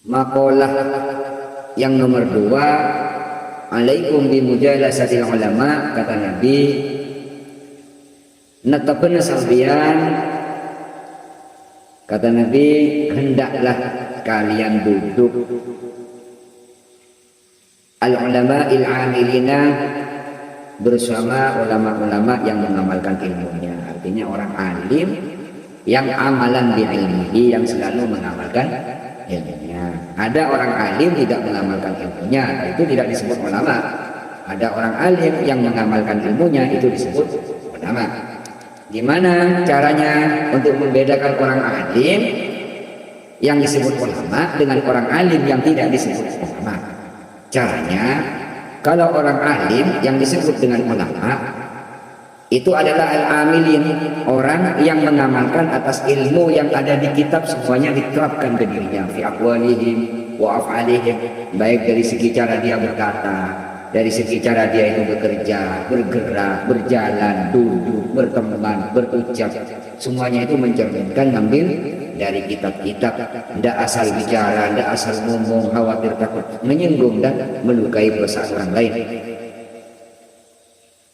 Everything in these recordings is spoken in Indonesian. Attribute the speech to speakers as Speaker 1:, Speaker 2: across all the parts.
Speaker 1: Maqalah yang nomor 2, alaikum bimujalasatil ulama, kata Nabi, netepna sampeyan, kata Nabi, hendaklah kalian duduk al ulama il amilina, bersama ulama-ulama yang mengamalkan ilmunya. Artinya orang alim yang amalan bi ilmihi, yang selalu mengamalkan ilmunya. Ada orang alim tidak mengamalkan ilmunya, itu tidak disebut ulama. Ada orang alim yang mengamalkan ilmunya, itu disebut ulama. Gimana caranya untuk membedakan orang alim yang disebut ulama dengan orang alim yang tidak disebut ulama? Caranya, kalau orang alim yang disebut dengan ulama itu adalah al-amilin, orang yang mengamalkan atas ilmu yang ada di kitab, semuanya diterapkan ke dirinya, fi aqwalihim wa af'alihim, baik dari segi cara dia berkata, dari segi cara dia itu bekerja, bergerak, berjalan, duduk, berteman, berucap, semuanya itu mencerminkan, ngambil dari kitab-kitab. Tidak asal bicara, tidak asal ngomong, khawatir takut menyinggung dan melukai perasaan orang lain.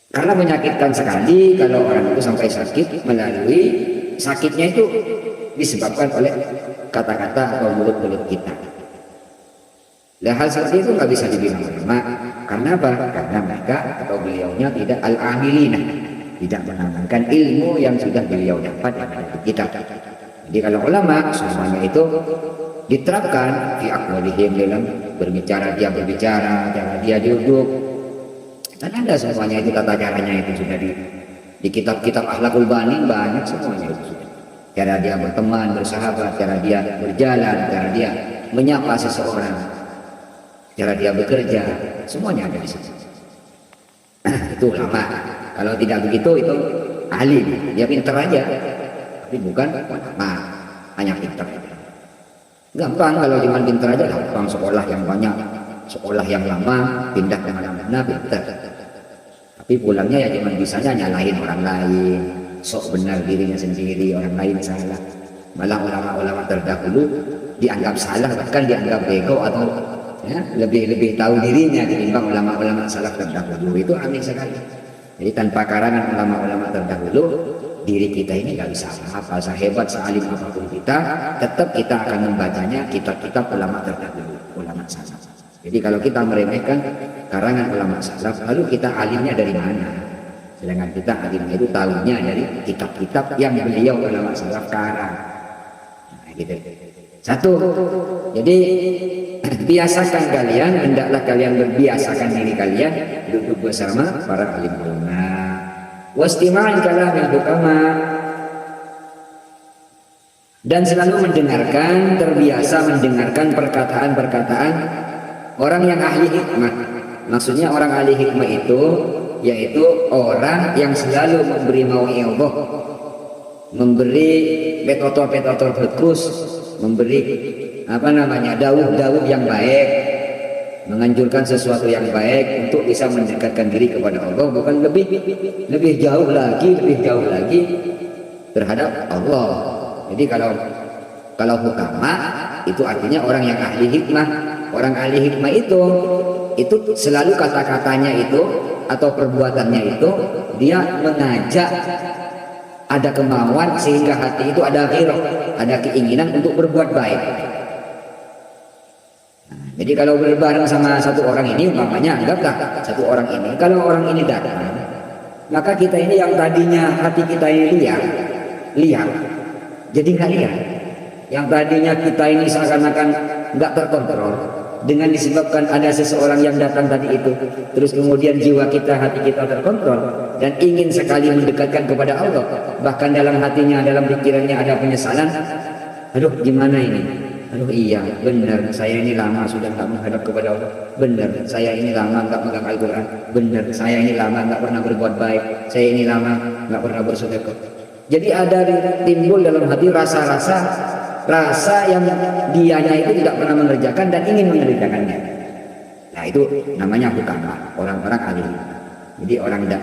Speaker 1: Karena menyakitkan sekali kalau orang itu sampai sakit, melalui sakitnya itu disebabkan oleh kata-kata atau mulut-mulut kita. Nah, hal seperti itu nggak bisa dibilang ulama. Karena apa? Karena mereka atau beliaunya tidak al-amilina, tidak mengamalkan ilmu yang sudah beliau dapat dari kitab. Jadi kalau ulama semuanya itu diterapkan fi aqwalihim, dalam berbicara dia berbicara, cara dia duduk. Dan ada semuanya itu, tata caranya itu sudah di kitab-kitab akhlakul bani, banyak semuanya itu sudah. Cara dia berteman, bersahabat, cara dia berjalan, cara dia menyapa seseorang, cara dia bekerja, semuanya ada di situ. Itu ulama. Kalau tidak begitu itu alim, dia pintar aja, tapi bukan ulama, hanya pintar. Gampang kalau cuma pintar aja, gampang. Sekolah yang banyak, sekolah yang lama, pindah ke mana-mana, pintar. Tapi pulangnya ya cuma bisanya nyalahin orang lain, sok benar dirinya sendiri, orang lain salah. Malah ulama-ulama terdahulu dianggap salah, bahkan dianggap bego atau ya, lebih tahu dirinya ketimbang ulama-ulama salaf terdahulu. Itu aneh sekali. Jadi tanpa karangan ulama-ulama terdahulu, diri kita ini nggak bisa apa-apa, sehebat, sealim apapun kita, tetap kita akan membacanya kitab-kitab ulama terdahulu, ulama salaf. Jadi kalau kita meremehkan karangan ulama salaf, lalu kita alimnya dari mana? Sedangkan kita alimnya itu tahunya dari kitab-kitab yang beliau ulama salaf karang. Nah, gitu. Satu, jadi biasakan kalian, hendaklah kalian berbiasakan diri kalian duduk bersama para alim ulama. Wastima'in kalamil hukama, dan selalu mendengarkan, terbiasa mendengarkan perkataan-perkataan orang yang ahli hikmah. Maksudnya orang ahli hikmah itu yaitu orang yang selalu memberi mau'izah, memberi petotor-petotor bagus, memberi dawuh-dawuh yang baik, menganjurkan sesuatu yang baik untuk bisa mendekatkan diri kepada Allah, bukan lebih jauh lagi terhadap Allah. Jadi kalau hukama itu artinya orang yang ahli hikmah. Orang ahli hikmah itu selalu kata-katanya itu atau perbuatannya itu dia mengajak ada kemauan sehingga hati itu ada ghirah, ada keinginan untuk berbuat baik. Nah, jadi kalau berbareng sama satu orang ini, umpamanya anggaplah satu orang ini, kalau orang ini datang, maka kita ini yang tadinya hati kita ini liar, jadi nggak liar. Yang tadinya kita ini seakan-akan nggak terkontrol, dengan disebabkan ada seseorang yang datang tadi itu, terus kemudian jiwa kita, hati kita terkontrol dan ingin sekali mendekatkan kepada Allah, bahkan dalam hatinya, dalam pikirannya ada penyesalan. Aduh, gimana ini? Aduh, iya benar, saya ini lama sudah nggak menghadap kepada Allah, benar saya ini lama nggak megang Al-Quran, benar saya ini lama nggak pernah berbuat baik, saya ini lama nggak pernah bersedekah. Jadi ada timbul dalam hati rasa yang dianya itu tidak pernah mengerjakan dan ingin mengerjakannya. Nah, itu namanya hukama, orang-orang alim. Jadi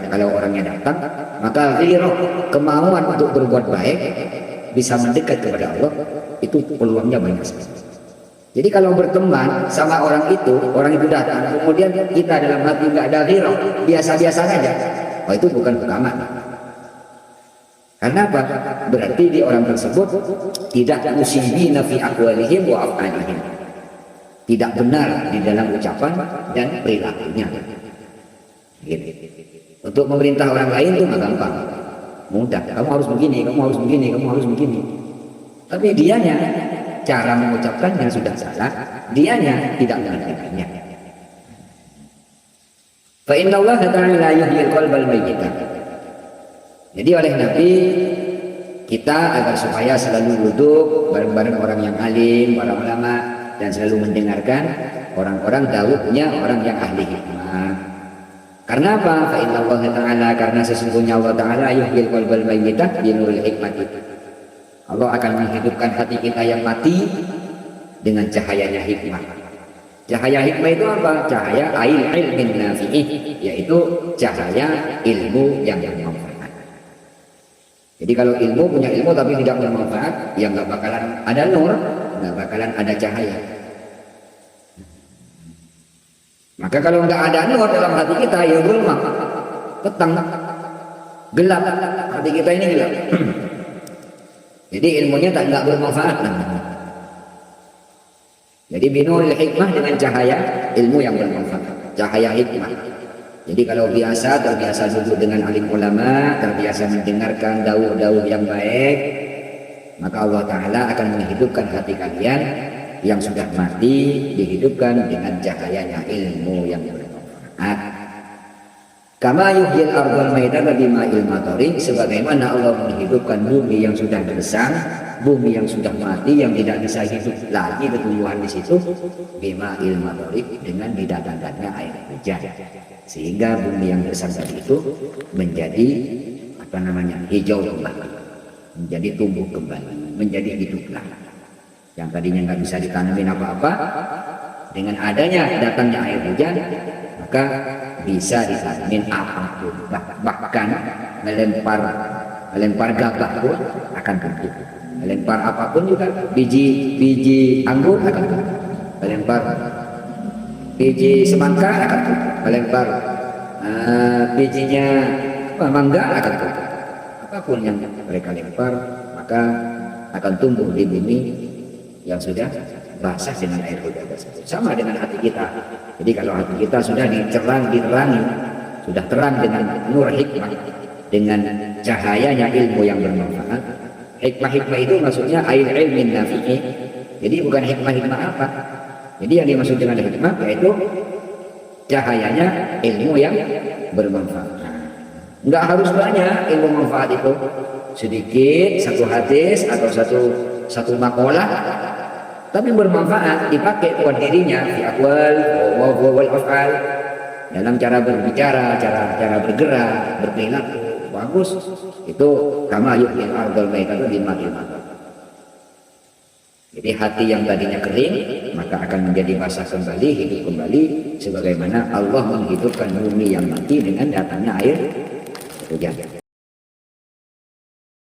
Speaker 1: kalau orangnya datang, maka ghirah, kemauan untuk berbuat baik, bisa mendekat kepada Allah, itu peluangnya banyak sekali. Jadi kalau berteman sama orang itu datang, kemudian kita dalam hati nggak ada ghirah, biasa-biasa saja, oh itu bukan hukama. Karena apa? Berarti di orang tersebut tidak musibina fi aqwalihim wa af'alihim. Tidak benar di dalam ucapan dan perilakunya. Gitu. Untuk memerintah orang lain itu nggak gampang, mudah. Kamu harus begini, kamu harus begini, kamu harus begini. Tapi dianya cara mengucapkannya sudah salah, dianya tidak mengertikannya. Fa inna Allah ta'ala yuhyil qalbal mayyita. Jadi oleh Nabi kita agar supaya selalu duduk bareng-bareng orang yang alim, para ulama, dan selalu mendengarkan orang-orang dawuhnya orang yang ahli hikmah. Karena apa? Fa inna Allah ta'ala, karena sesungguhnya Allah ta'ala yuhyil qalbal mayyita bi nuril hikmati. Allah akan menghidupkan hati kita yang mati dengan cahayanya hikmah. Cahaya hikmah itu apa? Cahaya ilmin nafi'ih, yaitu cahaya ilmu yang bermanfaat. Jadi kalau ilmu punya ilmu tapi tidak bermanfaat, ya nggak bakalan ada nur, nggak bakalan ada cahaya. Maka kalau nggak ada nur dalam hati kita, ya gelap, petang, gelap, hati kita ini gelap. Jadi ilmunya nggak bermanfaat. Jadi binul hikmah dengan cahaya ilmu yang bermanfaat, cahaya hikmah. Jadi kalau terbiasa duduk dengan alim ulama, terbiasa mendengarkan dawuh-dawuh yang baik, maka Allah Ta'ala akan menghidupkan hati kalian yang sudah mati, dihidupkan dengan cahayanya ilmu yang bermanfaat. Kama yuhyil ardhal maitata bima'il matarin, sebagaimana Allah menghidupkan bumi yang sudah gersang, bumi yang sudah mati, yang tidak bisa hidup lagi tumbuhan di situ, bima'il matarin, dengan didatangkannya air hujan, sehingga bumi yang gersang tadi itu menjadi hijau kembali, menjadi tumbuh kembali, menjadi hidup lagi. Yang tadinya nggak bisa ditanamin apa-apa, dengan adanya datangnya air hujan, maka bisa ditanamin apapun, bahkan melempar gabah pun akan tumbuh, melempar apapun juga, biji anggur akan tumbuh, melempar biji semangka akan tumbuh, melempar bijinya mangga akan tumbuh, apapun yang mereka lempar maka akan tumbuh di bumi yang sudah basah dengan air hujan tersebut. Sama dengan hati kita. Jadi kalau hati kita sudah diterangi, sudah terang dengan nur hikmah, dengan cahayanya ilmu yang bermanfaat. Hikmah-hikmah itu maksudnya ilmin nafi'i. Jadi bukan hikmah-hikmah apa. Jadi yang dimaksud dengan hikmah yaitu cahayanya ilmu yang bermanfaat. Enggak harus banyak ilmu manfaat itu. Sedikit, satu hadis atau satu makalah, tapi bermanfaat, dipakai buat dirinya di aqwal wal af'al, dalam cara berbicara, cara bergerak, berperilaku bagus. Itu kama yuhyil ardhal maitata bima'il matarin. Jadi hati yang tadinya kering maka akan menjadi basah kembali, hidup kembali, sebagaimana Allah menghidupkan bumi yang mati dengan datangnya air hujan.